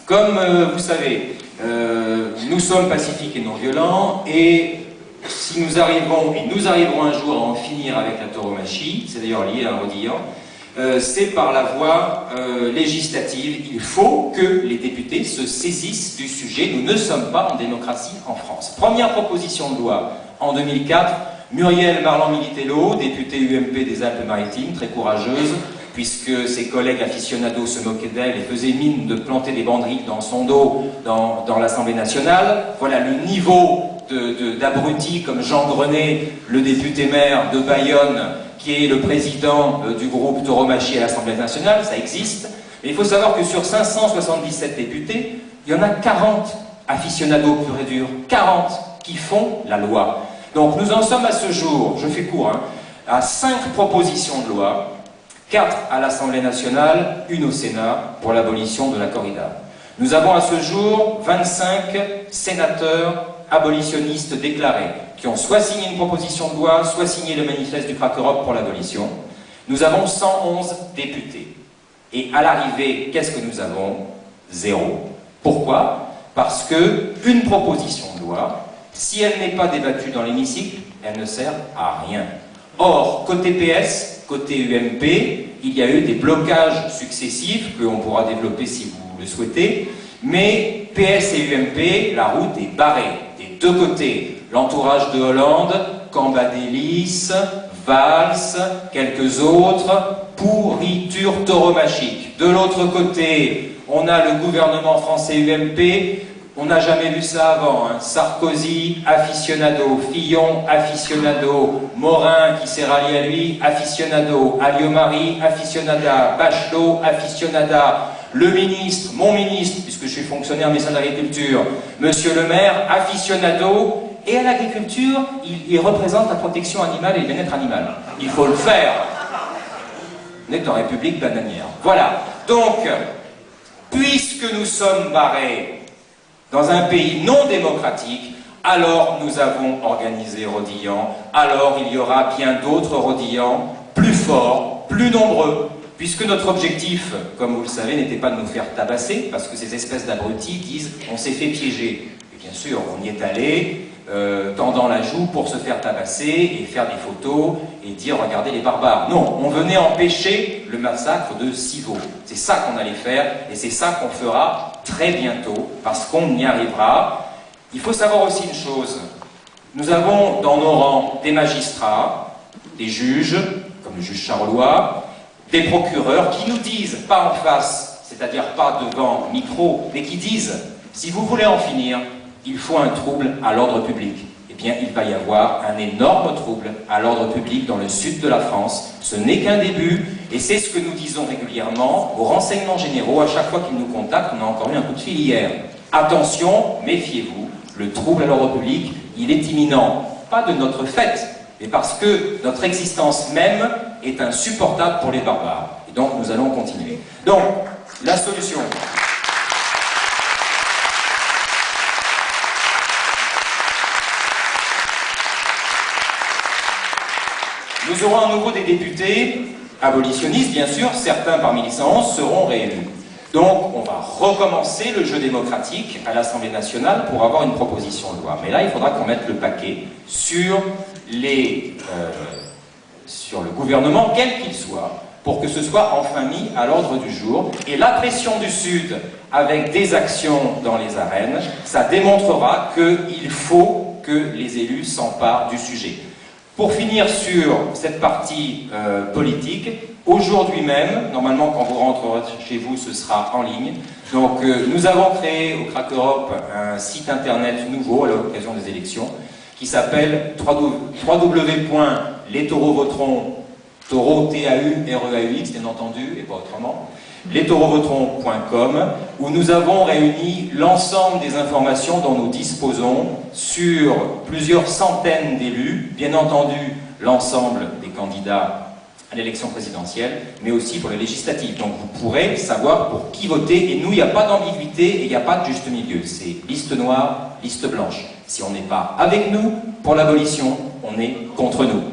Comme vous savez, nous sommes pacifiques et non violents, et si nous arriverons un jour à en finir avec la tauromachie, c'est d'ailleurs lié à un rodillant, c'est par la voie législative. Il faut que les députés se saisissent du sujet. Nous ne sommes pas en démocratie en France. Première proposition de loi en 2004, Muriel Marland-Militello, députée UMP des Alpes-Maritimes, très courageuse, puisque ses collègues aficionados se moquaient d'elle et faisaient mine de planter des banderilles dans son dos dans l'Assemblée nationale. Voilà le niveau d'abruti comme Jean Grenet, le député maire de Bayonne, qui est le président du groupe tauromachie à l'Assemblée nationale. Ça existe. Mais il faut savoir que sur 577 députés, il y en a 40 aficionados pur et dur, 40 qui font la loi. Donc nous en sommes à ce jour, je fais court, à 5 propositions de loi, 4 à l'Assemblée nationale, 1 au Sénat pour l'abolition de la corrida. Nous avons à ce jour 25 sénateurs abolitionnistes déclarés, qui ont soit signé une proposition de loi, soit signé le manifeste du Crack Europe pour l'abolition. Nous avons 111 députés. Et à l'arrivée, qu'est-ce que nous avons? 0. Pourquoi? Parce que une proposition de loi, si elle n'est pas débattue dans l'hémicycle, elle ne sert à rien. Or, côté PS, côté UMP, il y a eu des blocages successifs que l'on pourra développer si vous le souhaitez, mais PS et UMP, la route est barrée. Des deux côtés, l'entourage de Hollande, Cambadélis, Valls, quelques autres, pourriture tauromachique. De l'autre côté, on a le gouvernement français UMP. On n'a jamais vu ça avant, hein. Sarkozy, aficionado, Fillon, aficionado, Morin qui s'est rallié à lui, aficionado, Alliot-Marie, aficionada, Bachelot, aficionada, le ministre, mon ministre, puisque je suis fonctionnaire ministère de l'Agriculture, monsieur le maire, aficionado, et à l'agriculture, il représente la protection animale et le bien-être animal. Il faut le faire. On est en République bananière. Voilà. Donc, puisque nous sommes barrés dans un pays non démocratique, alors nous avons organisé Rodillan, alors il y aura bien d'autres Rodillans, plus forts, plus nombreux, puisque notre objectif, comme vous le savez, n'était pas de nous faire tabasser, parce que ces espèces d'abrutis disent on s'est fait piéger. Et bien sûr, on y est allé, tendant la joue pour se faire tabasser et faire des photos et dire regardez les barbares. Non, on venait empêcher le massacre de Civaux. C'est ça qu'on allait faire et c'est ça qu'on fera très bientôt parce qu'on y arrivera. Il faut savoir aussi une chose, nous avons dans nos rangs des magistrats, des juges, comme le juge Charolois, des procureurs qui nous disent, pas en face, c'est-à-dire pas devant micro, mais qui disent si vous voulez en finir, il faut un trouble à l'ordre public. Eh bien, il va y avoir un énorme trouble à l'ordre public dans le sud de la France. Ce n'est qu'un début, et c'est ce que nous disons régulièrement aux renseignements généraux. À chaque fois qu'ils nous contactent, on a encore eu un coup de fil hier. Attention, méfiez-vous, le trouble à l'ordre public, il est imminent. Pas de notre fait, mais parce que notre existence même est insupportable pour les barbares. Et donc, nous allons continuer. Donc, la solution... Nous aurons à nouveau des députés abolitionnistes, bien sûr, certains parmi les 111 seront réélus. Donc, on va recommencer le jeu démocratique à l'Assemblée nationale pour avoir une proposition de loi. Mais là, il faudra qu'on mette le paquet sur le gouvernement, quel qu'il soit, pour que ce soit enfin mis à l'ordre du jour. Et la pression du Sud, avec des actions dans les arènes, ça démontrera qu'il faut que les élus s'emparent du sujet. Pour finir sur cette partie politique, aujourd'hui même, normalement quand vous rentrerez chez vous, ce sera en ligne. Donc nous avons créé au Crack Europe un site internet nouveau à l'occasion des élections qui s'appelle www.lestaureauxvoteront, taureau T-A-U-R-E-A-U-X bien entendu et pas autrement, lestaureauxvoteront.com, où nous avons réuni l'ensemble des informations dont nous disposons sur plusieurs centaines d'élus, bien entendu l'ensemble des candidats à l'élection présidentielle, mais aussi pour les législatives. Donc vous pourrez savoir pour qui voter, et nous, il n'y a pas d'ambiguïté et il n'y a pas de juste milieu. C'est liste noire, liste blanche. Si on n'est pas avec nous pour l'abolition, on est contre nous.